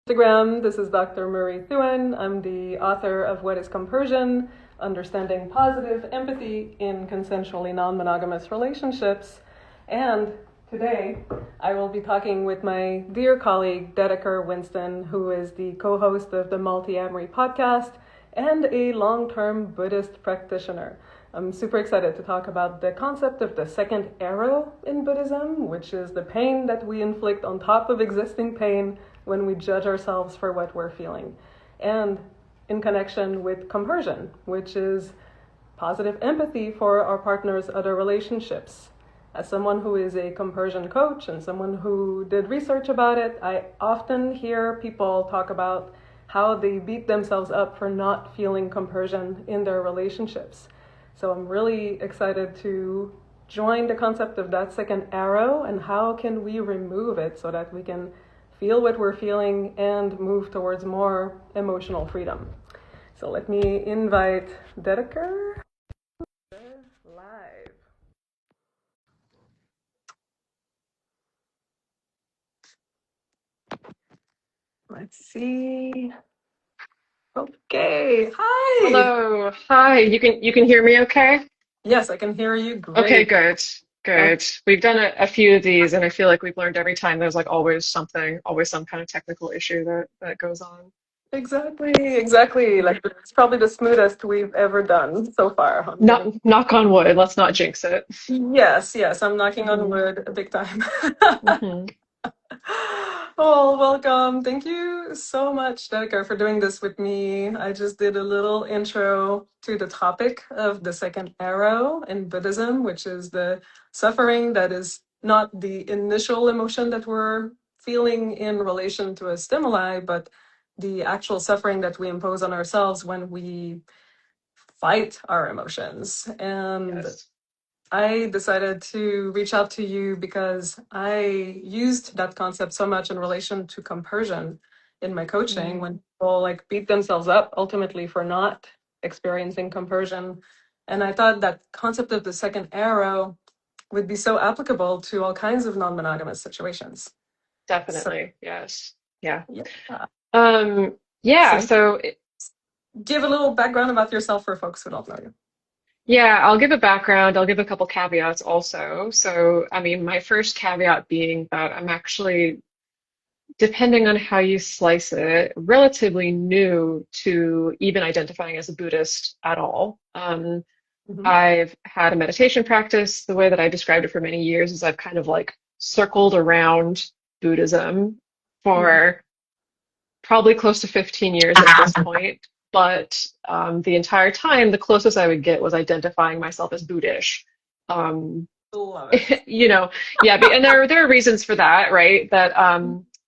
Instagram. This is Dr. Marie Thouin. I'm the author of What is Compersion? Understanding Positive Empathy in Consensually Non-Monogamous Relationships. And today I will be talking with my dear colleague, Dedeker Winston, who is the co-host of the Multiamory podcast and a long-term Buddhist practitioner. I'm super excited to talk about the concept of the second arrow in Buddhism, which is the pain that we inflict on top of existing pain when we judge ourselves for what we're feeling, and in connection with compersion, which is positive empathy for our partner's other relationships. As someone who is a compersion coach and someone who did research about it, I often hear people talk about how they beat themselves up for not feeling compersion in their relationships. So I'm really excited to join the concept of that second arrow and how can we remove it so that we can feel what we're feeling and move towards more emotional freedom. So let me invite Dedeker live. Let's see. Okay. Hi. Hello. Hi. You can hear me okay? Yes, I can hear you Okay, great. good. Good. We've done a few of these and I feel like we've learned every time there's like always something, always some kind of technical issue that goes on. Exactly. Like it's probably the smoothest we've ever done so far. I'm gonna... Knock on wood, let's not jinx it. Yes, I'm knocking on hmm wood big time. hmm Well, welcome. Thank you so much, Dedeker, for doing this with me. I just did a little intro to the topic of the second arrow in Buddhism, which is the suffering that is not the initial emotion that we're feeling in relation to a stimuli, but the actual suffering that we impose on ourselves when we fight our emotions. And Yes. I decided to reach out to you because I used that concept so much in relation to compersion in my coaching Mm. when people like beat themselves up ultimately for not experiencing compersion. And I thought that concept of the second arrow would be so applicable to all kinds of non-monogamous situations. So Definitely. Yes. Yeah. yeah. Yeah, So so give a little background about yourself for folks who don't know you. yeah, I'll give a background. I'll give a couple caveats also. So, I mean, my first caveat being that I'm actually, depending on how you slice it, relatively new to even identifying as a Buddhist at all. Mhm. I've had a meditation practice. The way that I described it for many years is I've kind of like circled around Buddhism Mhm. for probably close to 15 years at this point. But the entire time, the closest I would get was identifying myself as Buddhist. Um, Love it. you know, yeah, and there are reasons for that, right? That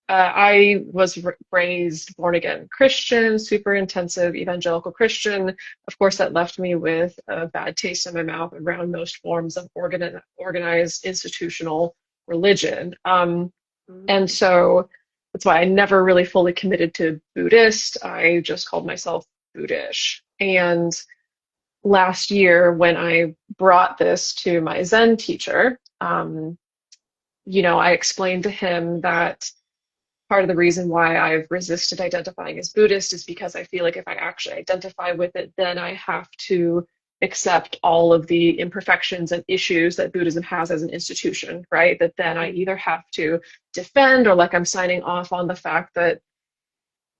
I was raised born again Christian, super intensive evangelical Christian. Of course, that left me with a bad taste in my mouth around most forms of organized institutional religion. And Mhm. so that's why I never really fully committed to Buddhist. I just called myself Buddhist. And last year, when I brought this to my Zen teacher, I explained to him that part of the reason why I've resisted identifying as Buddhist is because I feel like if I actually identify with it, then I have to accept all of the imperfections and issues that Buddhism has as an institution, right? That then I either have to defend or like I'm signing off on the fact that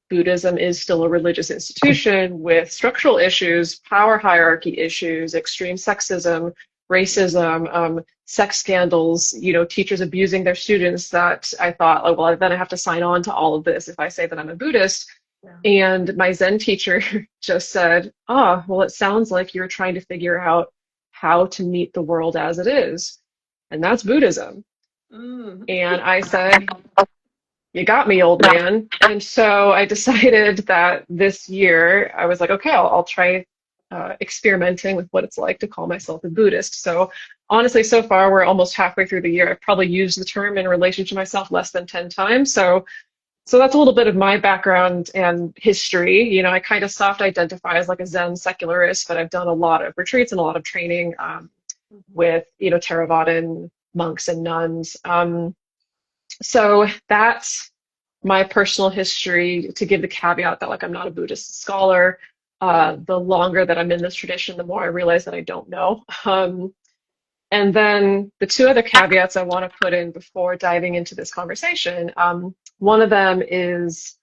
Buddhism is still a religious institution with structural issues, power hierarchy issues, extreme sexism, racism, sex scandals, teachers abusing their students, that I thought, oh, well, then I have to sign on to all of this if I say that I'm a Buddhist. Yeah. And my Zen teacher just said, oh, well, it sounds like you're trying to figure out how to meet the world as it is. And that's Buddhism. Mm. And I said, you got me, old man. And so I decided that this year I was like, okay, I'll try experimenting with what it's like to call myself a Buddhist. So honestly, so far we're almost halfway through the year. I've probably used the term in relation to myself less than 10 times. So that's a little bit of my background and history. I kind of soft identify as like a Zen secularist, but I've done a lot of retreats and a lot of training with, Theravadan monks and nuns. So that's my personal history, to give the caveat that like I'm not a Buddhist scholar, the longer that I'm in this tradition, the more I realize that I don't know. And then the two other caveats I want to put in before diving into this conversation, one of them is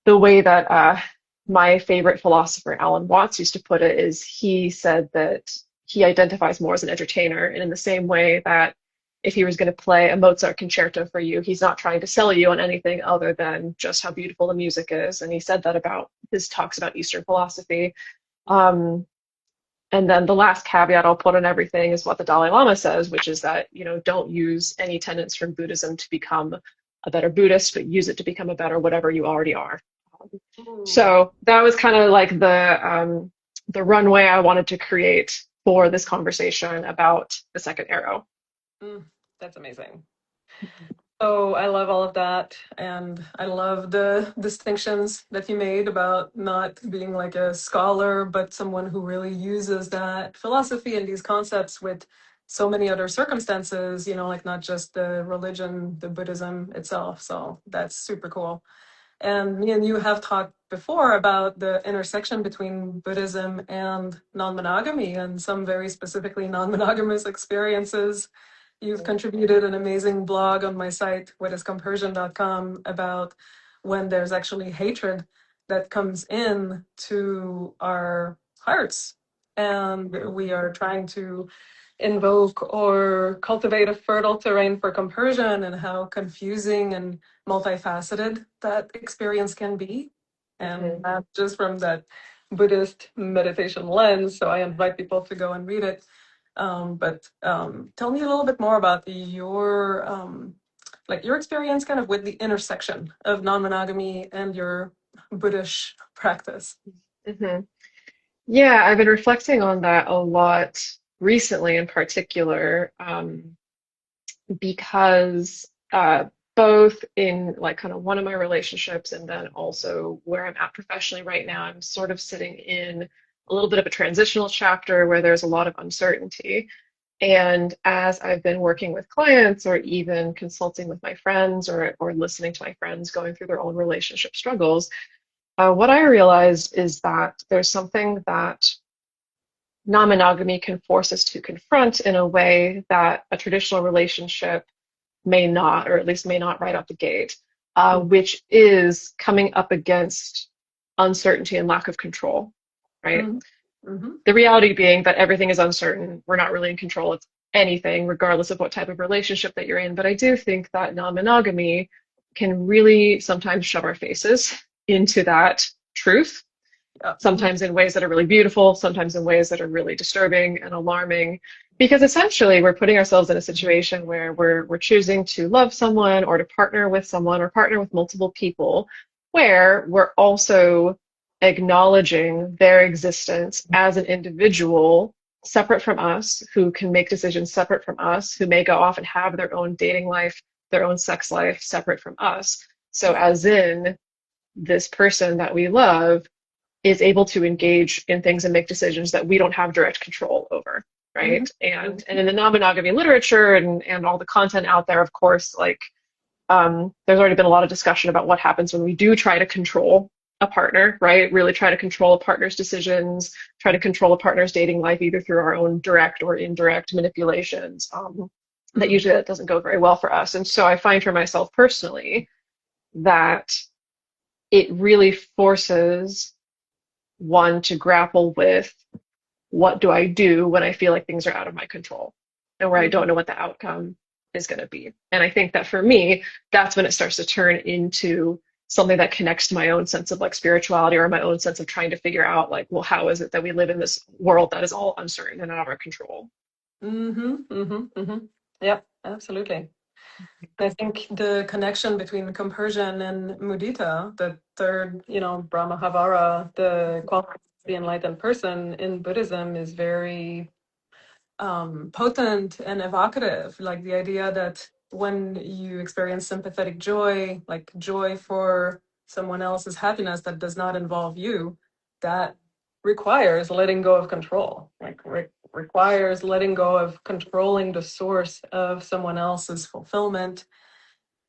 the way that my favorite philosopher, Alan Watts, used to put it, is he said that he identifies more as an entertainer. And in the same way that if he was going to play a Mozart concerto for you, he's not trying to sell you on anything other than just how beautiful the music is. And he said that about his talks about Eastern philosophy. Um, and then the last caveat I'll put on everything is what the Dalai Lama says, which is that, don't use any tenets from Buddhism to become a better Buddhist, but use it to become a better whatever you already are. Ooh. So that was kind of like the runway I wanted to create for this conversation about the second arrow. Mm, that's amazing. Oh, I love all of that. And I love the distinctions that you made about not being like a scholar, but someone who really uses that philosophy and these concepts with so many other circumstances, like not just the religion, the Buddhism itself. So that's super cool. And me and you have talked before about the intersection between Buddhism and non-monogamy and some very specifically non-monogamous experiences. You've contributed an amazing blog on my site, whatiscompersion.com, about when there's actually hatred that comes in to our hearts. And we are trying to invoke or cultivate a fertile terrain for compersion, and how confusing and multifaceted that experience can be. And Mhm. not just from that Buddhist meditation lens. So I invite people to go and read it. But tell me a little bit more about your experience kind of with the intersection of non-monogamy and your Buddhist practice. Mhm. Yeah, I've been reflecting on that a lot recently in particular, because both in like kind of one of my relationships and then also where I'm at professionally right now, I'm sort of sitting in a little bit of a transitional chapter where there's a lot of uncertainty. And as I've been working with clients or even consulting with my friends or listening to my friends going through their own relationship struggles, what I realized is that there's something that non-monogamy can force us to confront in a way that a traditional relationship may not, or at least may not right out the gate, which is coming up against uncertainty and lack of control, right? Mm-hmm. Mm-hmm. The reality being that everything is uncertain. We're not really in control of anything, regardless of what type of relationship that you're in. But I do think that non-monogamy can really sometimes shove our faces into that truth, Yeah. sometimes in ways that are really beautiful, sometimes in ways that are really disturbing and alarming. Because essentially, we're putting ourselves in a situation where we're choosing to love someone or to partner with someone or partner with multiple people, where we're also acknowledging their existence as an individual separate from us, who can make decisions separate from us, who may go off and have their own dating life, their own sex life separate from us. So, as in, this person that we love is able to engage in things and make decisions that we don't have direct control over, Mm-hmm. right? And in the non-monogamy literature and all the content out there, of course, like there's already been a lot of discussion about what happens when we do try to control a partner, right? Really try to control a partner's decisions, try to control a partner's dating life, either through our own direct or indirect manipulations. That Mm-hmm. usually that doesn't go very well for us. And so I find for myself personally that it really forces one to grapple with, what do I do when I feel like things are out of my control and where I don't know what the outcome is going to be. And I think that for me, that's when it starts to turn into something that connects to my own sense of like spirituality or my own sense of trying to figure out like, well, how is it that we live in this world that is all uncertain and out of our control? Mm-hmm. Mm-hmm. Mm-hmm. Yep, absolutely. I think the connection between compersion and mudita, the third, Brahmahavara, the quality of the enlightened person in Buddhism, is very potent and evocative. Like the idea that when you experience sympathetic joy, like joy for someone else's happiness that does not involve you, that requires letting go of control. Like requires letting go of controlling the source of someone else's fulfillment.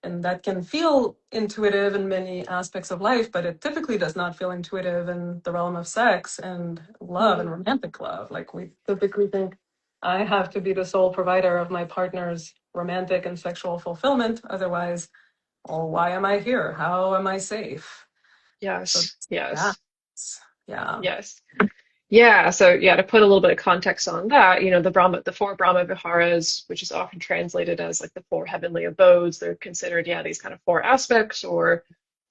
And that can feel intuitive in many aspects of life, but it typically does not feel intuitive in the realm of sex and love and romantic love. Like we typically think I have to be the sole provider of my partner's romantic and sexual fulfillment. Otherwise, oh, why am I here? How am I safe? So Yes, yeah, yes, yeah. yes. Yeah, so yeah, to put a little bit of context on that, the four Brahma Viharas, which is often translated as like the four heavenly abodes, they're considered, yeah, these kind of four aspects or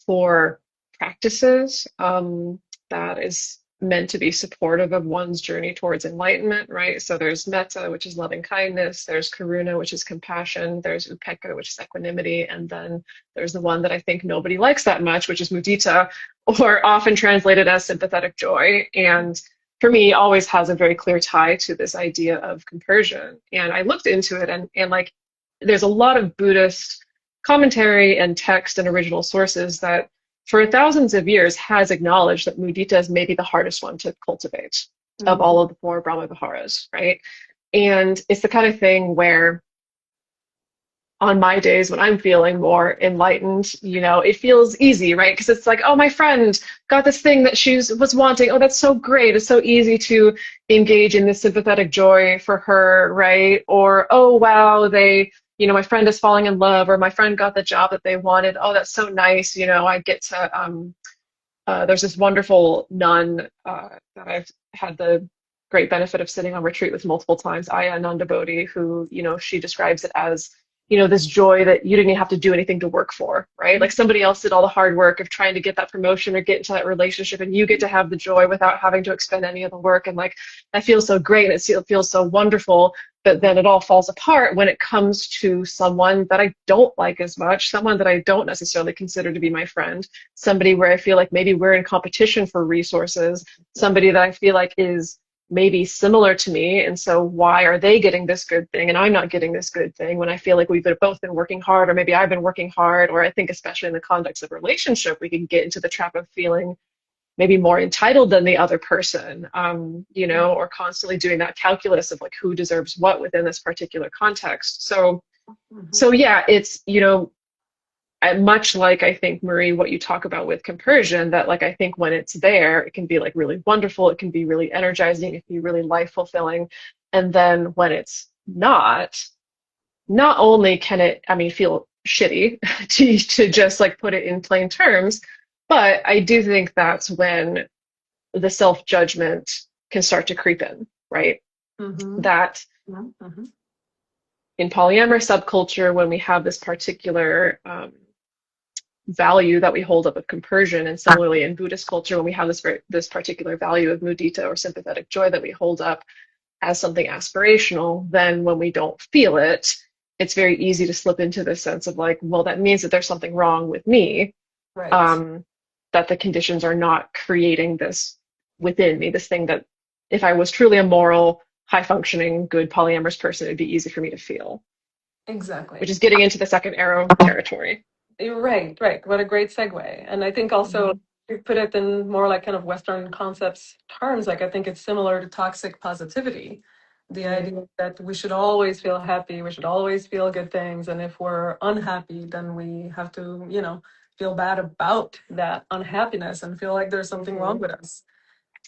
four practices that is meant to be supportive of one's journey towards enlightenment, right? So there's metta, which is loving kindness, there's karuna, which is compassion, there's upekkha, which is equanimity, and then there's the one that I think nobody likes that much, which is mudita, or often translated as sympathetic joy. And for me always has a very clear tie to this idea of compersion. And I looked into it and like there's a lot of Buddhist commentary and text and original sources that for thousands of years has acknowledged that mudita is maybe the hardest one to cultivate of all of the four Brahma Viharas, right? And it's the kind of thing where on my days when I'm feeling more enlightened, it feels easy, right? Because it's like, oh, my friend got this thing that she was wanting. Oh, that's so great. It's so easy to engage in this sympathetic joy for her, right? Or, oh, wow, my friend is falling in love, or my friend got the job that they wanted. Oh, that's so nice. I get to, there's this wonderful nun that I've had the great benefit of sitting on retreat with multiple times, Aya Nanda Bodhi, who, she describes it as this joy that you didn't even have to do anything to work for, right? Like somebody else did all the hard work of trying to get that promotion or get into that relationship, and you get to have the joy without having to expend any of the work. And like, that feels so great. And it feels so wonderful. But then it all falls apart when it comes to someone that I don't like as much, someone that I don't necessarily consider to be my friend, somebody where I feel like maybe we're in competition for resources, somebody that I feel like is maybe similar to me, and so why are they getting this good thing and I'm not getting this good thing when I feel like we've both been working hard, or maybe I've been working hard. Or I think especially in the context of relationship, we can get into the trap of feeling maybe more entitled than the other person, or constantly doing that calculus of like who deserves what within this particular context. So yeah, it's much like I think, Marie, what you talk about with compersion, that like I think when it's there, it can be like really wonderful, it can be really energizing, it can be really life fulfilling. And then when it's not only can it, feel shitty to just like put it in plain terms, but I do think that's when the self-judgment can start to creep in, right? That in polyamorous subculture, when we have this particular value that we hold up of compersion, and similarly in Buddhist culture, when we have this particular value of mudita or sympathetic joy that we hold up as something aspirational, then when we don't feel it, it's very easy to slip into this sense of like, well, that means that there's something wrong with me, Right. that the conditions are not creating this within me, this thing that if I was truly a moral, high functioning, good polyamorous person, it'd be easy for me to feel. Which Exactly. is getting into the second arrow territory. You're right, right. What a great segue. And I think also Mhm. you put it in more like kind of Western concepts terms, like I think it's similar to toxic positivity. The Mm. idea that we should always feel happy, we should always feel good things. And if we're unhappy, then we have to, feel bad about that unhappiness and feel like there's something wrong Mhm. with us.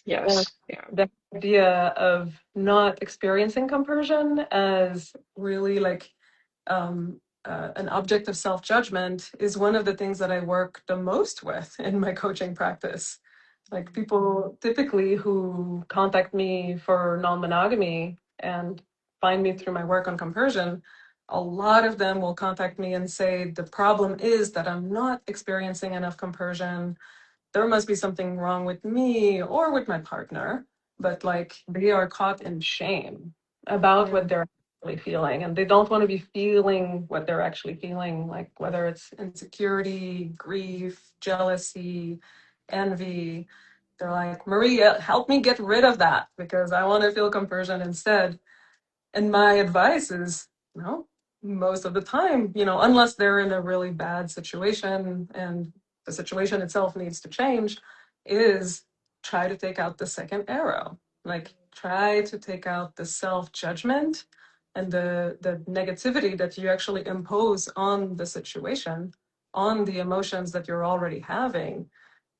And Yes. Yeah. the idea of not experiencing compersion as really like an object of self-judgment is one of the things that I work the most with in my coaching practice. Like people typically who contact me for non-monogamy and find me through my work on compersion, a lot of them will contact me and say the problem is that I'm not experiencing enough compersion. There must be something wrong with me or with my partner, but like they are caught in shame about what Mm. they're actually feeling, and they don't want to be feeling what they're actually feeling, like whether it's insecurity, grief, jealousy, envy. They're like, Maria, help me get rid of that because I want to feel compersion instead. And my advice is, most of the time, unless they're in a really bad situation and the situation itself needs to change, is try to take out the second arrow. Like, try to take out the self judgment and the negativity that you actually impose on the situation, on the emotions that you're already having.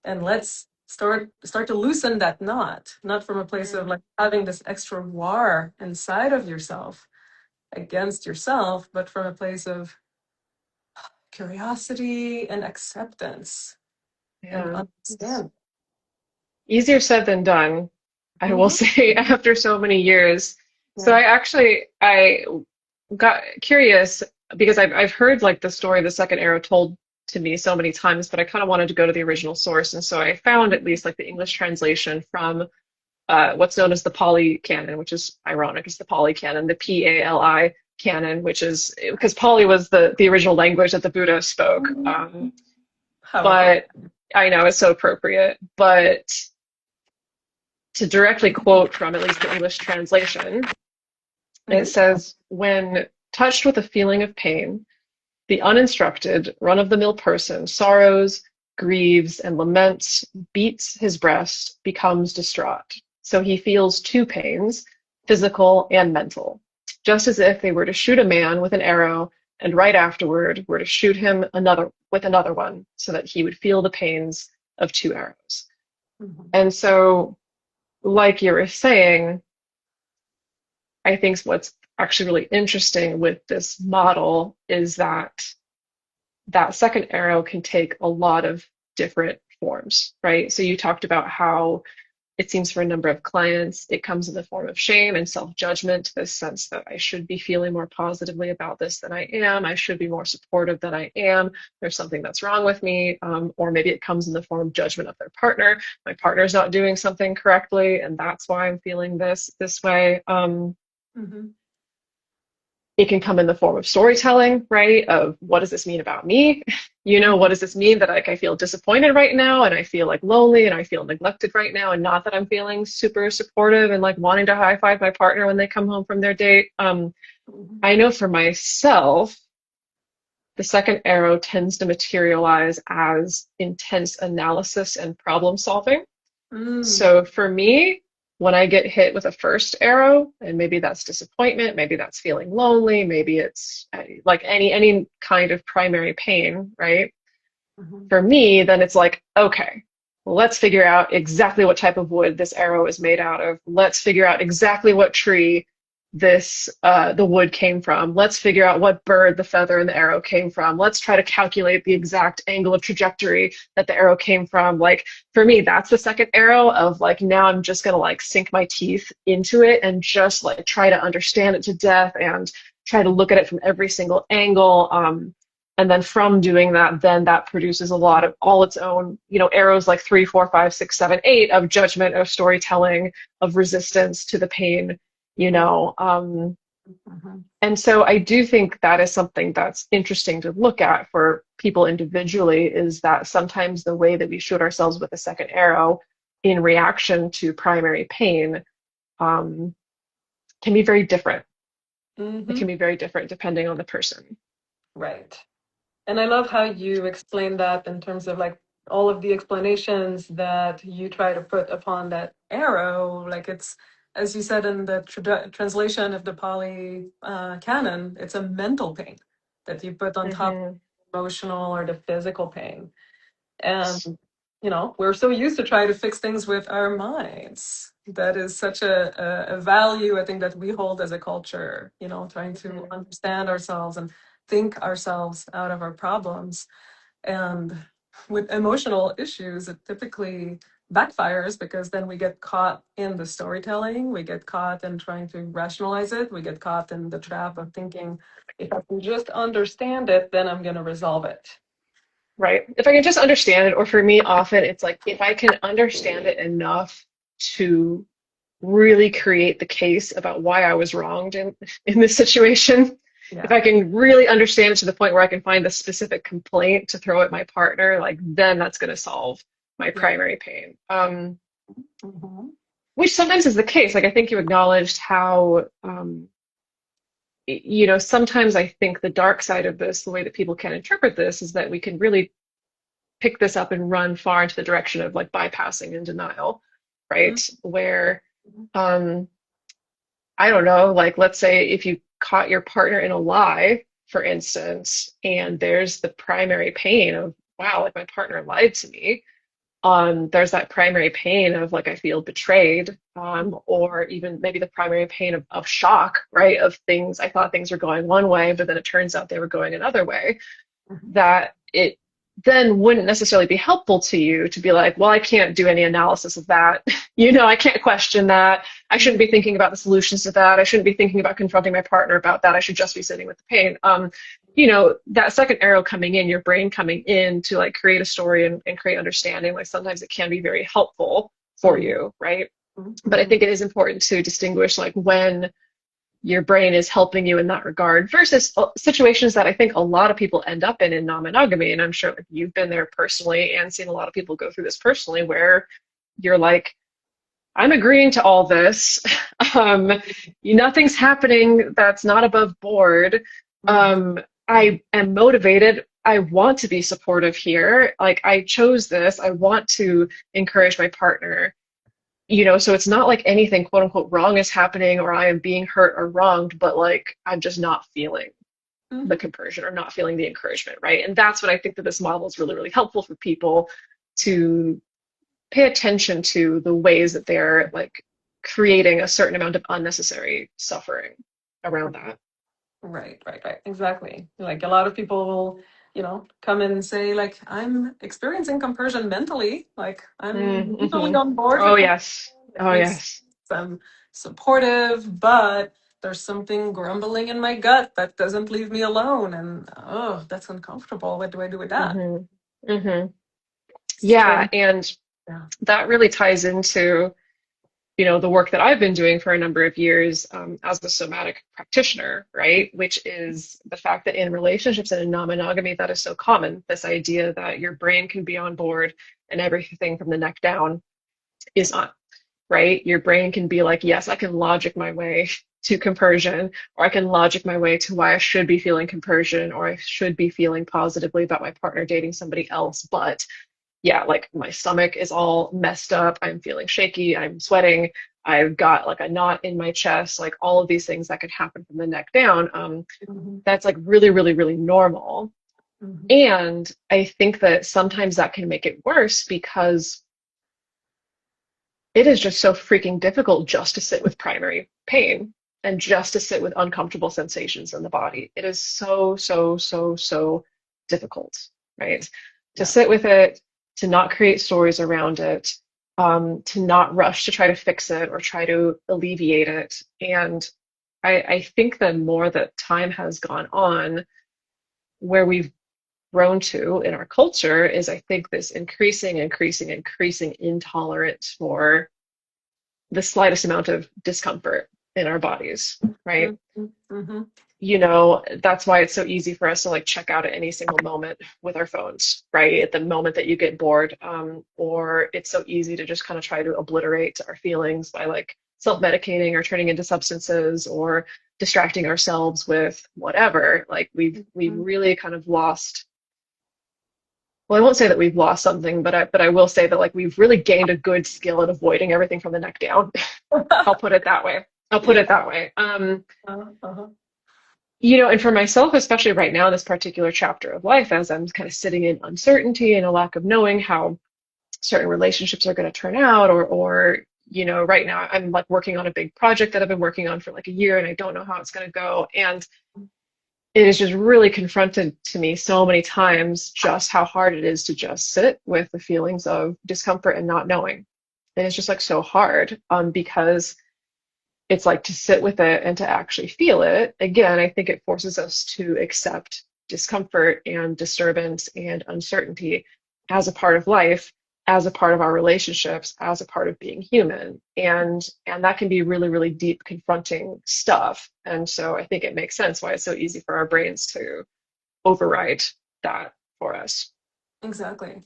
And let's start to loosen that knot, not from a place of like having this extra war inside of yourself against yourself, but from a place of curiosity and acceptance and Yeah. It's understand. easier said than done, I will Mm-hmm. say, after so many years. So Yeah. I got curious because I've heard like the story of the second arrow told to me so many times, but I kind of wanted to go to the original source. And so I found at least like the English translation from what's known as the Pali Canon, which is ironic. It's the Pali Canon, the Pali Canon, which is because Pali was the original language that the Buddha spoke. How But appropriate. I know it's so appropriate. But to directly quote from at least the English translation, it Mm-hmm. says, when touched with a feeling of pain, the uninstructed, run-of-the-mill person sorrows, grieves, and laments, beats his breast, becomes distraught. So he feels two pains, physical and mental, just as if they were to shoot a man with an arrow and right afterward were to shoot him another with another one, so that he would feel the pains of two arrows. Mm-hmm. And so, like you were saying, I think what's actually really interesting with this model is that that second arrow can take a lot of different forms, right? So you talked about how it seems for a number of clients, it comes in the form of shame and self-judgment, this sense that I should be feeling more positively about this than I am. I should be more supportive than I am. There's something that's wrong with me. Or maybe it comes in the form of judgment of their partner. My partner's not doing something correctly, and that's why I'm feeling this way. Mm-hmm. It can come in the form of storytelling, right? Of what does this mean about me? What Mm-hmm. does this mean that like I feel disappointed right now and I feel like lonely and I feel neglected right now, and not that I'm feeling super supportive and like wanting to high five my partner when they come home from their date. I know for myself, the second arrow tends to materialize as intense analysis and problem solving. Mm-hmm. So for me, when I get hit with a first arrow, and maybe that's disappointment, maybe that's feeling lonely, maybe it's like any kind of primary pain, right? Mm-hmm. For me, then it's like, okay, well, let's figure out exactly what type of wood this arrow is made out of. Let's figure out exactly what tree the wood came from. Let's figure out what bird the feather in the arrow came from. Let's try to calculate the exact angle of trajectory that the arrow came from. Like for me, that's the second arrow of like, now I'm just gonna like sink my teeth into it and just like try to understand it to death and try to look at it from every single angle. And then from doing that, then that produces a lot of all its own, arrows like 3, 4, 5, 6, 7, 8 of judgment, of storytelling, of resistance to the pain, you know. Mm-hmm. And so I do think that is something that's interesting to look at for people individually, is that sometimes the way that we shoot ourselves with a second arrow in reaction to primary pain um, can be very different. It Mm-hmm. can be very different depending on the person. Right. And I love how you explain that in terms of like all of the explanations that you try to put upon that arrow. Like it's, as you said in the translation of the Pali Canon, it's a mental pain that you put on top of Hmm. the emotional or the physical pain. And, we're so used to try to fix things with our minds. That is such a value, I think, that we hold as a culture, trying to Hmm. understand ourselves and think ourselves out of our problems. And with emotional issues, it typically backfires because then we get caught in the storytelling, we get caught in trying to rationalize it, we get caught in the trap of thinking, if I can just understand it, then I'm going to resolve it. Right. If I can just understand it, or for me, often it's like if I can understand it enough to really create the case about why I was wronged in this situation, if Yeah. I can really understand it to the point where I can find the specific complaint to throw at my partner, like then that's going to solve my Yeah. primary pain. Mhm. Which sometimes is the case. Like I think you acknowledged how, sometimes I think the dark side of this, the way that people can interpret this, is that we can really pick this up and run far into the direction of like bypassing and denial, right? Where Mhm. um, I don't know, like let's say if you caught your partner in a lie, for instance, and there's the primary pain of, wow, like my partner lied to me. There's that primary pain of like I feel betrayed, or even maybe the primary pain of shock, right? Of things I thought things were going one way, but then it turns out they were going another way. Mhm. That it then wouldn't necessarily be helpful to you to be like, well, I can't do any analysis of that. I can't question that. I shouldn't be thinking about the solutions to that. I shouldn't be thinking about confronting my partner about that. I should just be sitting with the pain. That second arrow coming in, your brain coming in to like create a story and create understanding, like sometimes it can be very helpful for Mhm. you, right? But I Mhm. think it is important to distinguish like when your brain is helping you in that regard versus situations that I think a lot of people end up in non-monogamy. And I'm sure like, you've been there personally and seen a lot of people go through this personally where you're like, I'm agreeing to all this. Um, Nothing's happening that's not above board. Mhm. I am motivated. I want to be supportive here. Like I chose this. I want to encourage my partner. So it's not like anything quote unquote wrong is happening or I am being hurt or wronged, but like I'm just not feeling the Mhm. compersion or not feeling the encouragement, right? And that's what I think that this model is really, really helpful for people to pay attention to the ways that they're like creating a certain amount of unnecessary suffering around that. Right, right, right. Exactly. Like a lot of people will, come in and say, like, I'm experiencing compersion mentally. Like, I'm mentally Mm-hmm. on board Oh with compersion. yes. It Oh makes yes. sense. I'm supportive, but there's something grumbling in my gut that doesn't leave me alone. And oh, that's uncomfortable. What do I do with that? Mm-hmm. Mm-hmm. Yeah, Strange. and Yeah. that really ties into the work that I've been doing for a number of years as a somatic practitioner, right? Which is the fact that in relationships and in non-monogamy, that is so common. This idea that your brain can be on board and everything from the neck down is not, right? Your brain can be like, yes, I can logic my way to compersion, or I can logic my way to why I should be feeling compersion, or I should be feeling positively about my partner dating somebody else. But yeah, like my stomach is all messed up. I'm feeling shaky. I'm sweating. I've got like a knot in my chest, like all of these things that could happen from the neck down. Mhm. That's like really, really, really normal. Mhm. And I think that sometimes that can make it worse because it is just so freaking difficult just to sit with primary pain and just to sit with uncomfortable sensations in the body. It is so, so, so, so difficult, right? To Yeah. sit with it, to not create stories around it, to not rush to try to fix it or try to alleviate it. And I think the more that time has gone on, where we've grown to in our culture is I think this increasing, increasing, increasing intolerance for the slightest amount of discomfort in our bodies, right? Mhm. Mhm. That's why it's so easy for us to like check out at any single moment with our phones, right? At the moment that you get bored, or it's so easy to just kind of try to obliterate our feelings by like self-medicating or turning into substances or distracting ourselves with whatever. Like we've Mhm. really kind of lost. Well, I won't say that we've lost something, but I will say that like we've really gained a good skill at avoiding everything from the neck down. I'll put it that way. I'll put Yeah. it that way. Uh-huh. And for myself, especially right now, this particular chapter of life, as I'm kind of sitting in uncertainty and a lack of knowing how certain relationships are going to turn out, or right now I'm like working on a big project that I've been working on for like a year and I don't know how it's going to go. And it has just really confronted to me so many times just how hard it is to just sit with the feelings of discomfort and not knowing. And it's just like so hard because it's like to sit with it and to actually feel it. Again, I think it forces us to accept discomfort and disturbance and uncertainty as a part of life, as a part of our relationships, as a part of being human. And that can be really, really deep, confronting stuff. And so I think it makes sense why it's so easy for our brains to override that for us. Exactly.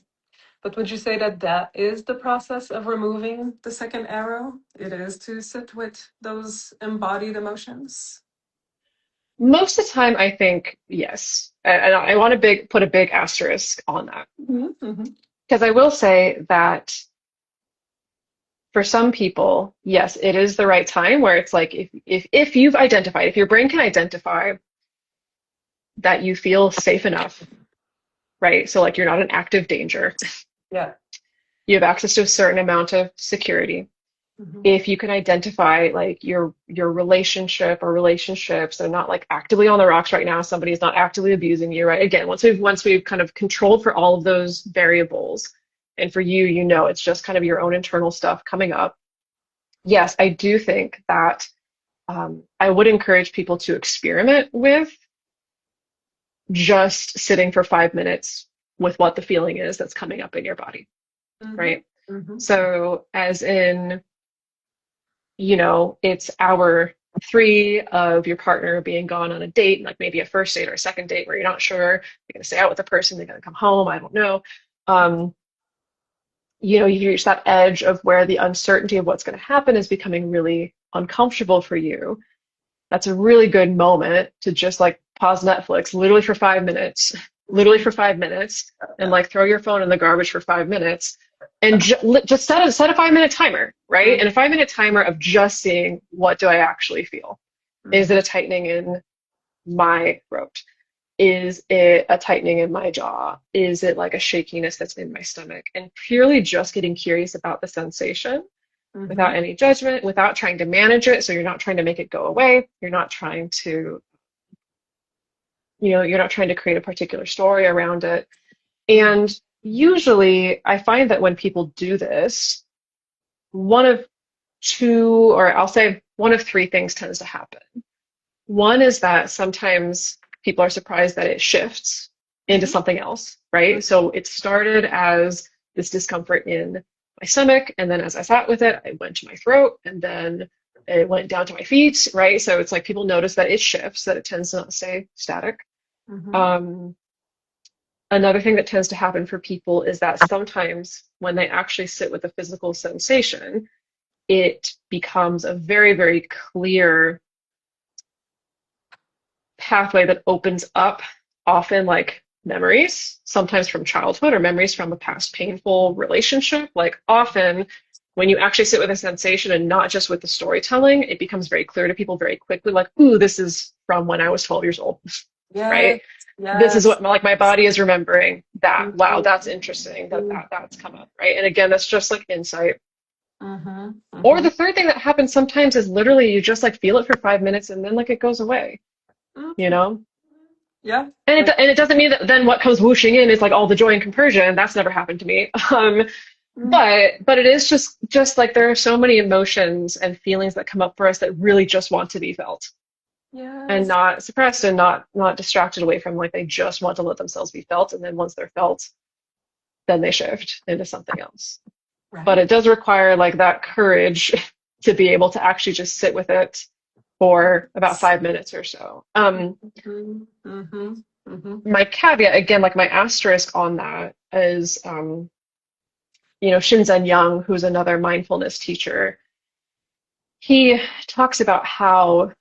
But would you say that that is the process of removing the second arrow? It is to sit with those embodied emotions? Most of the time, I think yes. And I want to put a big asterisk on that Hmm. Hmm. because I will say that for some people, yes, it is the right time where it's like if you've identified, if your brain can identify that you feel safe enough, right? So like you're not in active danger. Yeah. You have access to a certain amount of security. Mm-hmm. If you can identify like your relationship or relationships that are not like actively on the rocks right now, somebody's not actively abusing you, right? Again, once we've kind of controlled for all of those variables, and for you, you know, it's just kind of your own internal stuff coming up. Yes, I do think that I would encourage people to experiment with just sitting for 5 minutes with what the feeling is that's coming up in your body, Mm-hmm. right? Mm-hmm. So, as in, you know, it's hour 3 of your partner being gone on a date, like maybe a first date or a second date where you're not sure they're going to stay out with the person, they're going to come home, I don't know. Um, you know, you reach that edge of where the uncertainty of what's going to happen is becoming really uncomfortable for you. That's a really good moment to just like pause Netflix literally for 5 minutes, literally for 5 minutes, and Yeah. like throw your phone in the garbage for 5 minutes and just set a 5 minute timer, right? And a 5 minute timer of just seeing what do I actually feel? Is Mm-hmm. it a tightening in my throat? Is it a tightening in my jaw? Is it like a shakiness that's in my stomach? And purely just getting curious about the sensation Mm-hmm. without any judgment, without trying to manage it. So you're not trying to make it go away. You're not trying to, you know, you're not trying to create a particular story around it. And usually I find that when people do this, one of two, or I'll say one of three things tends to happen. One is that sometimes people are surprised that it shifts into Mm-hmm. something else, right? So it started as this discomfort in my stomach, and then as I sat with it, I went to my throat, and then it went down to my feet, right? So it's like people notice that it shifts, that it tends to not stay static. Mm-hmm. Um, Another thing that tends to happen for people is that sometimes when they actually sit with a physical sensation, it becomes a very, very clear pathway that opens up, often like memories, sometimes from childhood or memories from a past painful relationship. Like often when you actually sit with a sensation and not just with the storytelling, it becomes very clear to people very quickly, like, ooh, this is from when I was 12 years old, Yes. right? This is Yes. what like my body is remembering that. Wow, that's interesting that Mm-hmm. that's come up, right? And again, that's just like insight. Mm-hmm. Or Mm-hmm. the third thing that happens sometimes is literally you just like feel it for 5 minutes and then like it goes away, you Mm-hmm. know? Yeah. And Like. it doesn't mean that then what comes whooshing in is like all the joy and compersion. That's never happened to me. Mm. But it is just like there are so many emotions and feelings that come up for us that really just want to be felt and Yes. not suppressed and not distracted away from, like they just want to let themselves be felt. And then once they're felt, then they shift into something else. But Right. it does require like that courage to be able to actually just sit with it for about 5 minutes or so. Mm-hmm. Mm-hmm. Mm-hmm. My caveat again, like my asterisk on that is, you know, Shinzen Young, who's another mindfulness teacher, he talks about how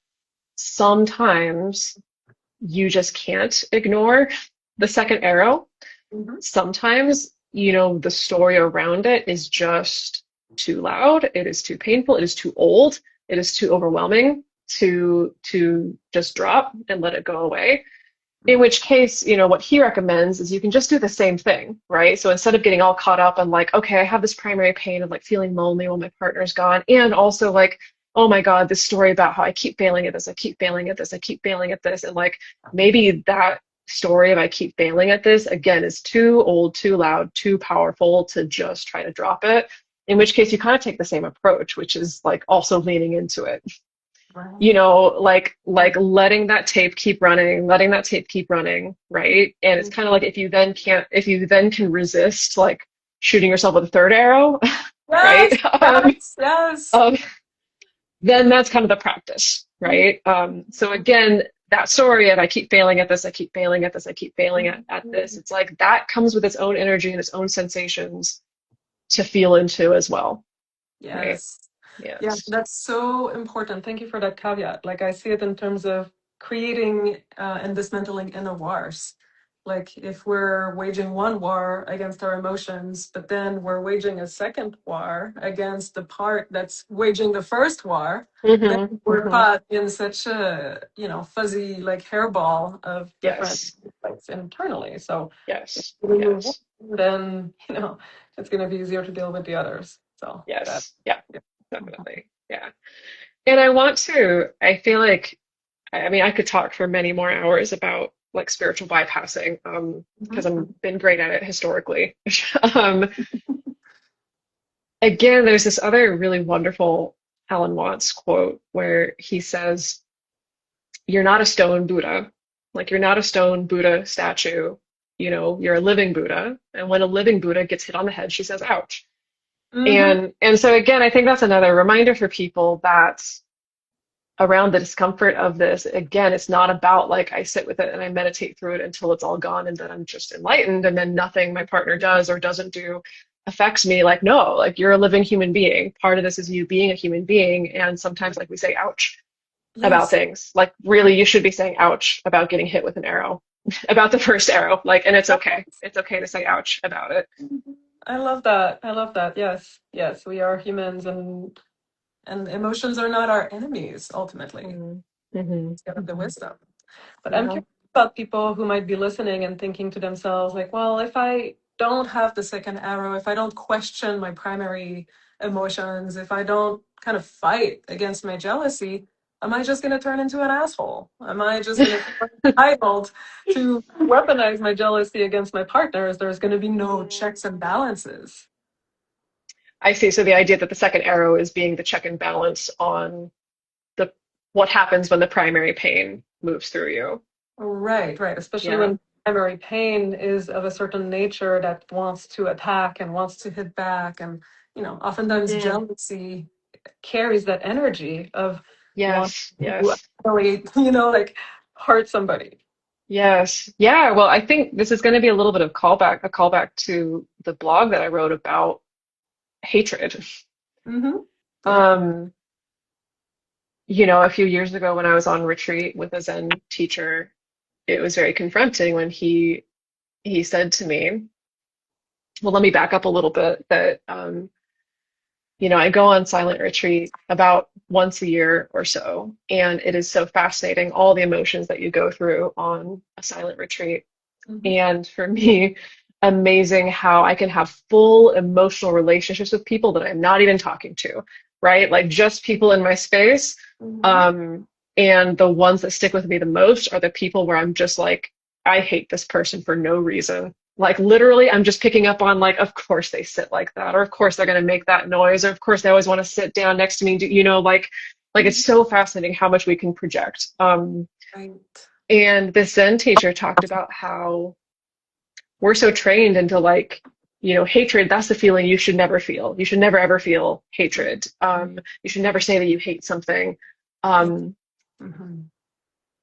sometimes you just can't ignore the second arrow. Mm-hmm. Sometimes, you know, the story around it is just too loud, it is too painful, it is too old, it is too overwhelming to just drop and let it go away. In which case, you know, what he recommends is you can just do the same thing, right? So instead of getting all caught up on like, okay, I have this primary pain of like feeling lonely when my partner's gone, and also like, oh my God, this story about how I keep failing at this, I keep failing at this, I keep failing at this. And like maybe that story of I keep failing at this, again, is too old, too loud, too powerful to just try to drop it. In which case you kind of take the same approach, which is like also leaning into it, you Right. know, like letting that tape keep running, letting that tape keep running, right? And it's kind of like if you then can resist like shooting yourself with a third arrow, right? Yes. Yes. Yes. Um, then that's kind of the practice, right? So again, that story of I keep failing at this, I keep failing at this, I keep failing at this, it's like that comes with its own energy and its own sensations to feel into as well, right? Yes. Yeah, Yes. that's so important. Thank you for that caveat. Like I see it in terms of creating and dismantling inner wars. Like if we're waging one war against our emotions, but then we're waging a second war against the part that's waging the first war, then Hmm. we're Hmm. caught in such a, fuzzy like hairball of different Yes. things internally. So if Yes. we remove Yes. one, then, it's going to be easier to deal with the others. So that, Yes. Yeah, yeah. definitely. Yeah. And I feel like, I mean, I could talk for many more hours about like spiritual bypassing, because Mhm. I've been great at it historically. Um, Again, there's this other really wonderful Alan Watts quote where he says, "You're not a stone Buddha. Like you're not a stone Buddha statue. You're a living Buddha. And when a living Buddha gets hit on the head, she says, ouch." Mhm. And so again, I think that's another reminder for people that around the discomfort of this, again, it's not about like I sit with it and I meditate through it until it's all gone and then I'm just enlightened and then nothing my partner does or doesn't do affects me. Like, no, like you're a living human being. Part of this is you being a human being. And sometimes like we say ouch about Yes. things. Like really you should be saying ouch about getting hit with an arrow, about the first arrow. Like, and it's okay. It's okay to say ouch about it. I love that. I love that. Yes. Yes, we are humans, and emotions are not our enemies ultimately. Mm-hmm. It's kind of the wisdom. But I'm Yeah. curious about people who might be listening and thinking to themselves, like, well, if I don't have the second arrow, if I don't question my primary emotions, if I don't kind of fight against my jealousy, am I just going to turn into an asshole? Am I just going to feel entitled to weaponize my jealousy against my partners? There's going to be no checks and balances. I see. So the idea that the second arrow is being the check and balance on the what happens when the primary pain moves through you. Right, right. Especially Yeah. when primary pain is of a certain nature that wants to attack and wants to hit back. And, oftentimes Mm. jealousy carries that energy of wanting Yes. to Yes. really, like hurt somebody. Yes. Yeah. Well, I think this is going to be a little bit of a callback to the blog that I wrote about hatred. Mm-hmm. Yeah. Um, a few years ago when I was on retreat with a Zen teacher, it was very confronting when he said to me, well, let me back up a little bit that I go on silent retreat about once a year or so, and it is so fascinating all the emotions that you go through on a silent retreat. Mm-hmm. And for me, amazing how I can have full emotional relationships with people that I'm not even talking to, right? Like just people in my space. Mm-hmm. Um, and the ones that stick with me the most are the people where I'm just like, I hate this person for no reason. Like literally, I'm just picking up on like, of course they sit like that, or of course they're gonna make that noise, or of course they always want to sit down next to me. Like it's so fascinating how much we can project. Right. And this Zen teacher talked about how we're so trained into like, hatred, that's the feeling you should never feel. You should never ever feel hatred. You should never say that you hate something. Um, Mm-hmm.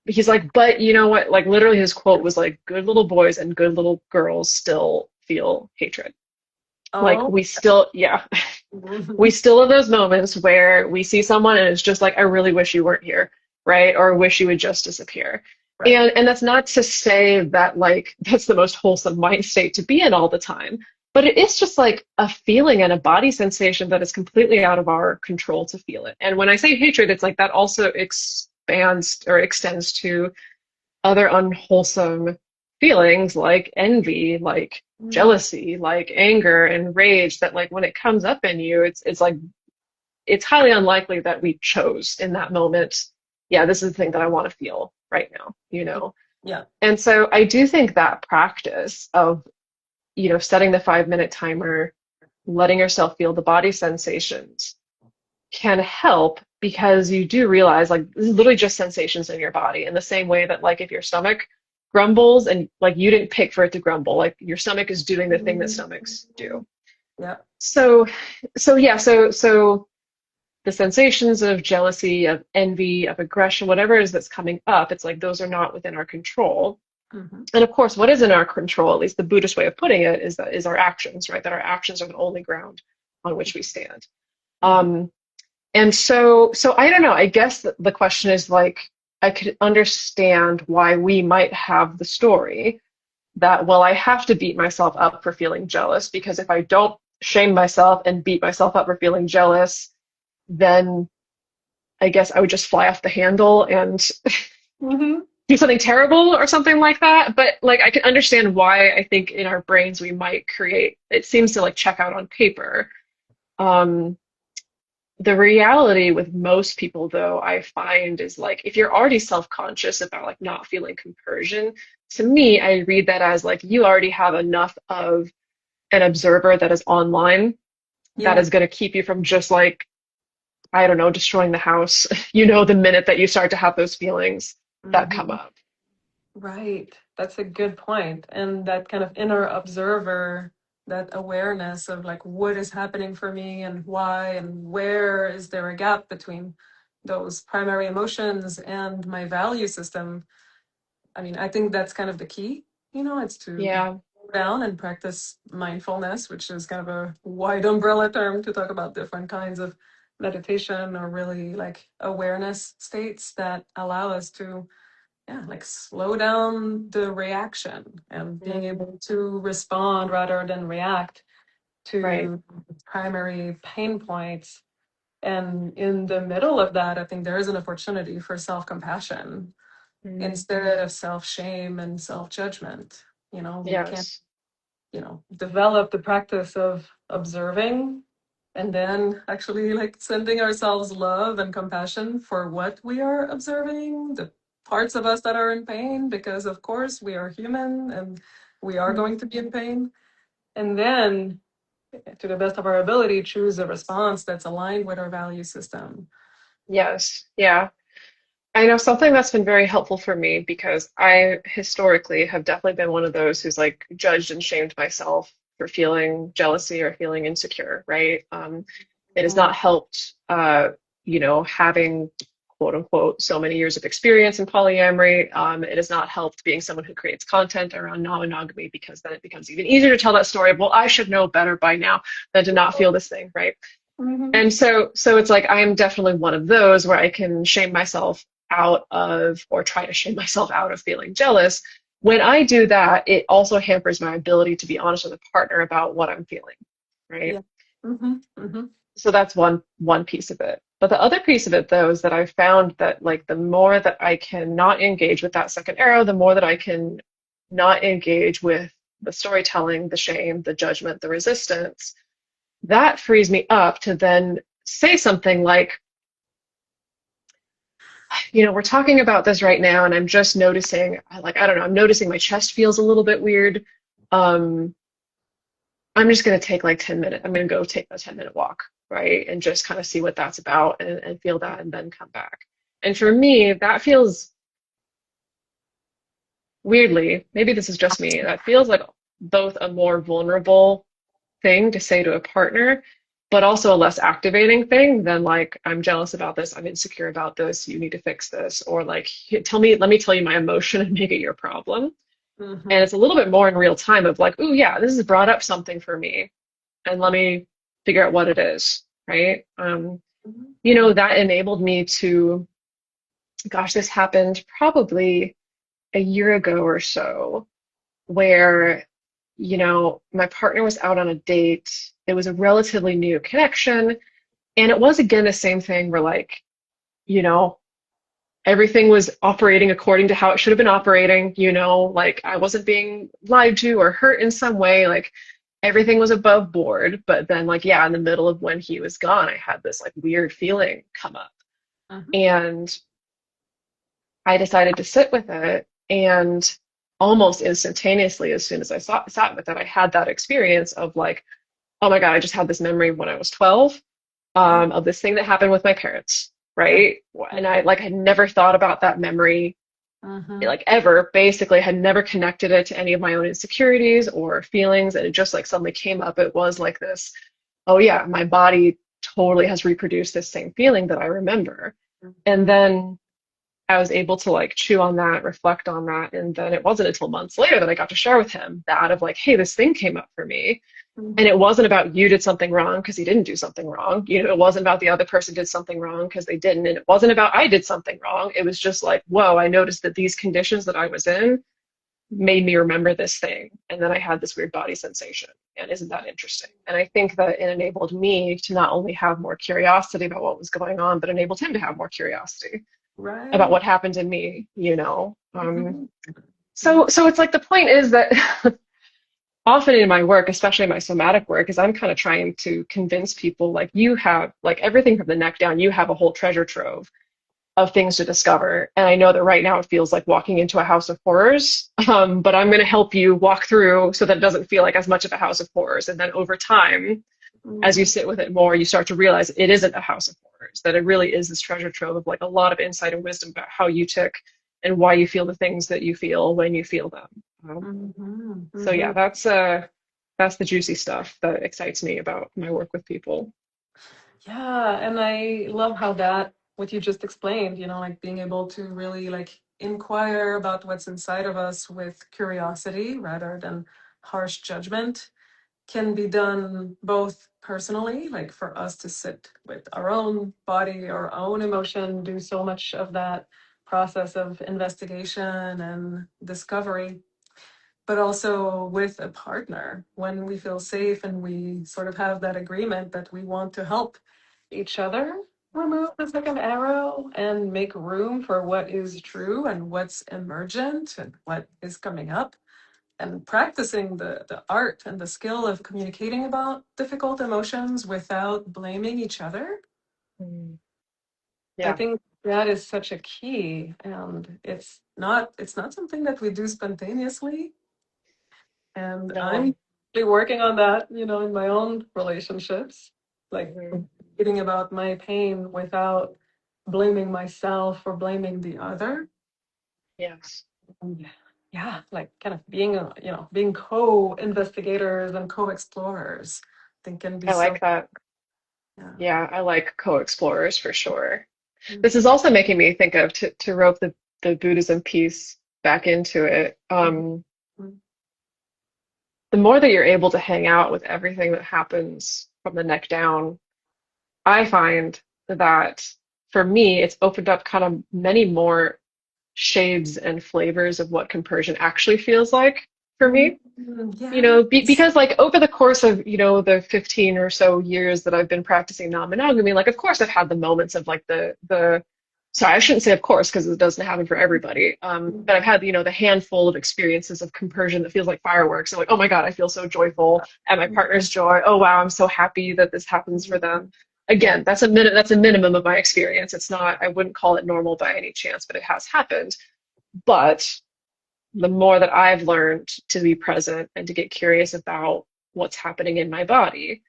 he's like, but you know what? Like literally his quote was like, good little boys and good little girls still feel hatred. Like Oh. we still, yeah, we Mhm. still have those moments where we see someone and it's just like, I really wish you weren't here, right? Or wish you would just disappear. Right. And that's not to say that like that's the most wholesome mind state to be in all the time, but it is just like a feeling and a body sensation that is completely out of our control to feel it. And when I say hatred, it's like that also expands or extends to other unwholesome feelings like envy, like Mm. jealousy, like anger and rage that like when it comes up in you, it's like it's highly unlikely that we chose in that moment. Yeah, this is the thing that I want to feel right now. Yeah. And so I do think that practice of, setting the 5-minute timer, letting yourself feel the body sensations can help because you do realize like this is literally just sensations in your body in the same way that like if your stomach grumbles and like you didn't pick for it to grumble, like your stomach is doing the thing that Mhm. stomachs do. Yeah. So so the sensations of jealousy, of envy, of aggression, whatever it is that's coming up, it's like those are not within our control. Mm-hmm. And of course, what is in our control, at least the Buddhist way of putting it, is our actions, right? That our actions are the only ground on which we stand. Mm-hmm. Um, and so I don't know. I guess the question is like, I could understand why we might have the story that, well, I have to beat myself up for feeling jealous, because if I don't shame myself and beat myself up for feeling jealous, then I guess I would just fly off the handle and Mm-hmm. do something terrible or something like that. But like I can understand why I think in our brains we might create, it seems to like check out on paper. Um, the reality with most people though, I find is like if you're already self-conscious about like not feeling compersion, to me, I read that as like you already have enough of an observer that is online that Yeah. is going to keep you from just like, I don't know, destroying the house, you know, the minute that you start to have those feelings that come Mm-hmm. up. Right. That's a good point. And that kind of inner observer, that awareness of like what is happening for me and why and where is there a gap between those primary emotions and my value system. I mean, I think that's kind of the key, it's to Yeah. slow down and practice mindfulness, which is kind of a wide umbrella term to talk about different kinds of meditation or really like awareness states that allow us to, yeah, like slow down the reaction and being Mm, able to respond rather than react right. to primary pain points. And in the middle of that, I think there is an opportunity for self-compassion Mm, instead of self-shame and self-judgment. We can, yes. develop the practice of observing and then actually like sending ourselves love and compassion for what we are observing, the parts of us that are in pain, because of course we are human and we are Mm, going to be in pain. And then, to the best of our ability, choose a response that's aligned with our value system. yes. Yeah. I know something that's been very helpful for me because I historically have definitely been one of those who's like judged and shamed myself for feeling jealousy or feeling insecure, right? It has not helped, having quote unquote so many years of experience in polyamory. It has not helped being someone who creates content around non-monogamy, because then it becomes even easier to tell that story of, well, I should know better by now than to not feel this thing, right? Mm-hmm. And so it's like I am definitely one of those where I can shame myself out of, or try to shame myself out of feeling jealous. When I do that, it also hampers my ability to be honest with a partner about what I'm feeling, right? Yeah. Mm-hmm. Mm-hmm. So that's one piece of it. But the other piece of it though is that I've found that like the more that I can not engage with that second arrow, the more that I can not engage with the storytelling, the shame, the judgment, the resistance, that frees me up to then say something like, we're talking about this right now, and I'm just noticing, like, I don't know, I'm noticing my chest feels a little bit weird. Um, I'm just going to take like 10 minutes. I'm going to go take a 10-minute walk, right? And just kind of see what that's about, and feel that and then come back. And for me, that feels weirdly, maybe this is just me, that feels like both a more vulnerable thing to say to a partner, but also a less activating thing than like, I'm jealous about this, I'm insecure about this, you need to fix this, or like, let me tell you my emotion and make it your problem. And Mm-hmm. it's a little bit more in real time of like, oh yeah, this has brought up something for me, and let me figure out what it is, right? That enabled me to, gosh, this happened probably a year ago or so, where my partner was out on a date. It was a relatively new connection. And it was again the same thing where like, you know, everything was operating according to how it should have been operating, like I wasn't being lied to or hurt in some way, like everything was above board. But then like, yeah, in the middle of when he was gone, I had this like weird feeling come up. Mm-hmm. And I decided to sit with it. And almost instantaneously, as soon as I sat with it, I had that experience of like, oh my God, I just had this memory when I was 12, Yeah. of this thing that happened with my parents, Yeah. right? And I like had never thought about that memory Mm-hmm. like ever, basically had never connected it to any of my own insecurities or feelings. And it just like suddenly came up. It was like this, oh yeah, my body totally has reproduced this same feeling that I remember. And Mm-hmm. then I was able to like chew on that, reflect on that. And then it wasn't until months later that I got to share with him that of like, hey, this thing came up for me. And it Mm-hmm. wasn't about you did something wrong because he didn't do something wrong. It wasn't about the other person did something wrong because they didn't. And it wasn't about I did something wrong. It was just like, whoa, I noticed that these conditions that I was in made me remember this thing. And then I had this weird body sensation. And isn't that interesting? And I think that it enabled me to not only have more curiosity about what was going on, but enabled him to have more curiosity about Right. what happened in me, you know? Mhm. So it's like the point is that often in my work, especially my somatic work, is I'm kind of trying to convince people like you have like everything from the neck down, you have a whole treasure trove of things to discover. And I know that right now it feels like walking into a house of horrors, but I'm going to help you walk through so that it doesn't feel like as much of a house of horrors. And then over time, as you Mhm. sit with it more, you start to realize it isn't a house of horrors, that it really is this treasure trove of like a lot of insight and wisdom about how you tick and why you feel the things that you feel when you feel them. Mhm. So yeah, Mhm. that's the juicy stuff that excites me about my work with people. Yeah, and I love how that, what you just explained, like being able to really like inquire about what's inside of us with curiosity rather than harsh judgment can be done both personally, like for us to sit with our own body, our own emotion, do so much of that process of investigation and discovery, but also with a partner when we feel safe and we sort of have that agreement that we want to help each other remove the second arrow and make room for what is true and what's emergent and what is coming up, and practicing the art and the skill of communicating about difficult emotions without blaming each other. Mm. I Yeah, think that is such a key, and it's not something that we do spontaneously. And no. I'm really working on that, in my own relationships, like Hmm. getting about my pain without blaming myself or blaming the other. Yes. And yeah, like kind of being, being co-investigators and co-explorers, I think can be I so, like that. yeah. Yeah, I like co-explorers for sure. This is Mhm. also making me think of to rope the Buddhism piece back into it. Mhm. The more that you're able to hang out with everything that happens from the neck down, I find that for me, it's opened up kind of many more shades and flavors of what compersion actually feels like for Mhm. me. You know, Yes. because like over the course of, the 15 or so years that I've been practicing non-monogamy, like of course I've had the moments of like the sorry, I shouldn't say of course because it doesn't happen for everybody. But I've had, the handful of experiences of compersion that feels like fireworks. And like, oh my God, I feel so joyful at my partner's joy. Oh wow, I'm so happy that this happens for them. Again, that's a minimum of my experience. It's not, I wouldn't call it normal by any chance, but it has happened. But the more that I've learned to be present and to get curious about what's happening in my body,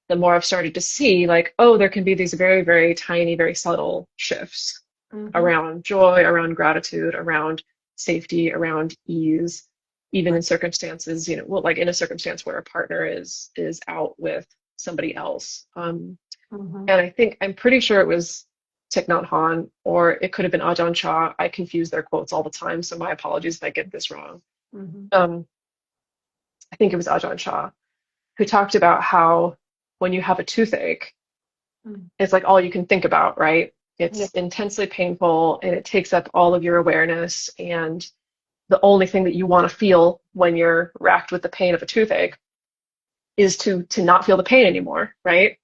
the more I've started to see, like, oh, there can be these very, very tiny, very subtle shifts Mhm. around joy, around gratitude, around safety, around ease, even in circumstances, well, like in a circumstance where a partner is out with somebody else. Mhm. And I'm pretty sure it was Thich Nhat Hanh, or it could have been Ajahn Chah. I confuse their quotes all the time, so my apologies if I get this wrong. Mhm. Um, I think it was Ajahn Chah who talked about how when you have a toothache, Mhm. it's like all you can think about, right? Yeah. It's intensely painful and it takes up all of your awareness. And the only thing that you want to feel when you're racked with the pain of a toothache is to not feel the pain anymore, right?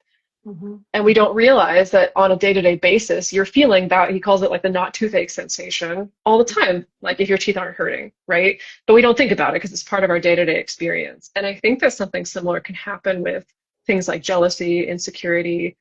Mhm. And we don't realize that on a day-to-day basis, you're feeling that, he calls it like the not toothache sensation all the time, like if your teeth aren't hurting, right? But we don't think about it because it's part of our day-to-day experience. And I think that something similar can happen with things like jealousy, insecurity,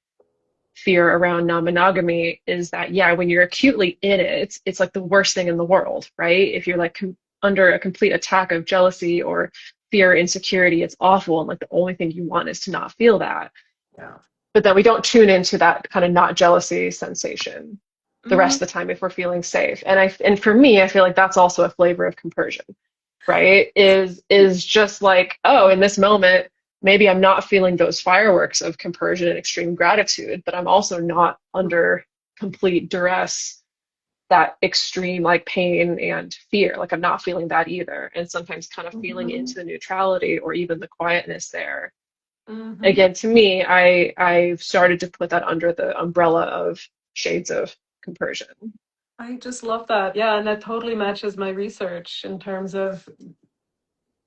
fear around non-monogamy is that, yeah, when you're acutely in it, it's like the worst thing in the world, right? If you're like under a complete attack of jealousy or fear, insecurity, it's awful. And like the only thing you want is to not feel that. Yeah. But then we don't tune into that kind of not jealousy sensation the rest Mhm. of the time if we're feeling safe. And for me, I feel like that's also a flavor of compersion, right? Is just like, oh, in this moment, maybe I'm not feeling those fireworks of compersion and extreme gratitude, but I'm also not under complete duress, that extreme like pain and fear. Like I'm not feeling that either. And sometimes kind of feeling into Mhm. the neutrality or even the quietness there. Mhm. Again, to me, I've started to put that under the umbrella of shades of compersion. I just love that. Yeah, and that totally matches my research in terms of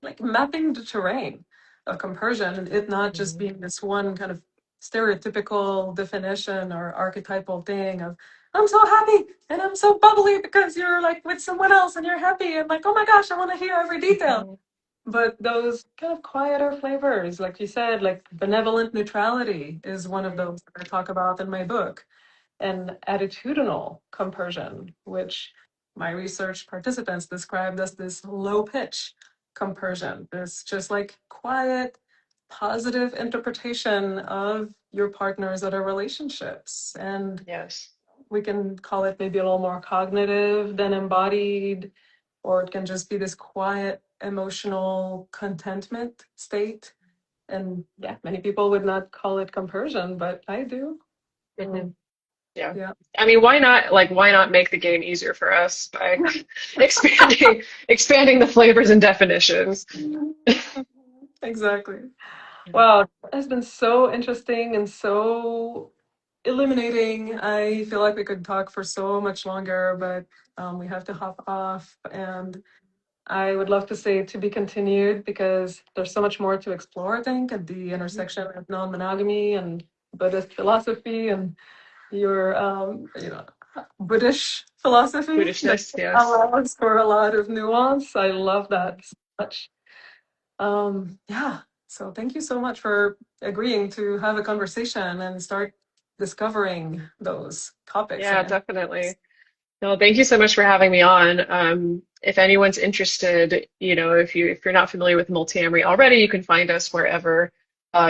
like mapping the terrain of compersion and it not just Mhm. being this one kind of stereotypical definition or archetypal thing of I'm so happy and I'm so bubbly because you're like with someone else and you're happy and like, oh my gosh, I want to hear every detail. Mhm. But those kind of quieter flavors, like you said, like benevolent neutrality is one of those that I talk about in my book, and attitudinal compersion, which my research participants described as this low pitch compersion, this just like quiet, positive interpretation of your partner's other relationships. And Yes. we can call it maybe a little more cognitive than embodied, or it can just be this quiet emotional contentment state. And yeah, many people would not call it compersion, but I do. Mhm. Yeah. Yeah. I mean, why not make the game easier for us by expanding the flavors and definitions? Exactly. Wow, it has been so interesting and so illuminating. I feel like we could talk for so much longer, but we have to hop off. And I would love to say to be continued because there's so much more to explore, I think, at the intersection of non-monogamy and Buddhist philosophy and your, Buddhist philosophy that Buddhishness, yes. allows for a lot of nuance. I love that so much. Yeah, so thank you so much for agreeing to have a conversation and start discovering those topics Yeah, and definitely. No, thank you so much for having me on. If anyone's interested, if you're not familiar with Multiamory already, you can find us wherever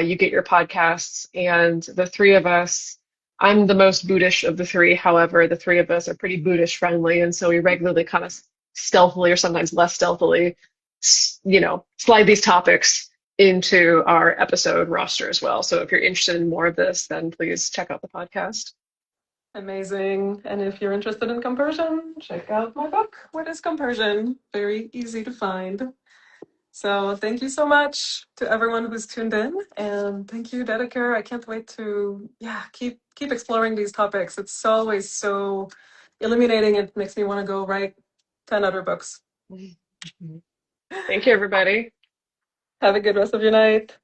you get your podcasts. And the three of us, I'm the most Buddhist of the three. However, the three of us are pretty Buddhist friendly, and so we regularly kind of stealthily or sometimes less stealthily, slide these topics into our episode roster as well. So if you're interested in more of this, then please check out the podcast. amazing. And if you're interested in compersion, check out my book, What is Compersion? Very easy to find. So thank you so much to everyone who's tuned in, and thank you, Dedeker. I can't wait to keep exploring these topics. It's always so illuminating. It makes me want to go write 10 other books. Thank you, everybody. Have a good rest of your night.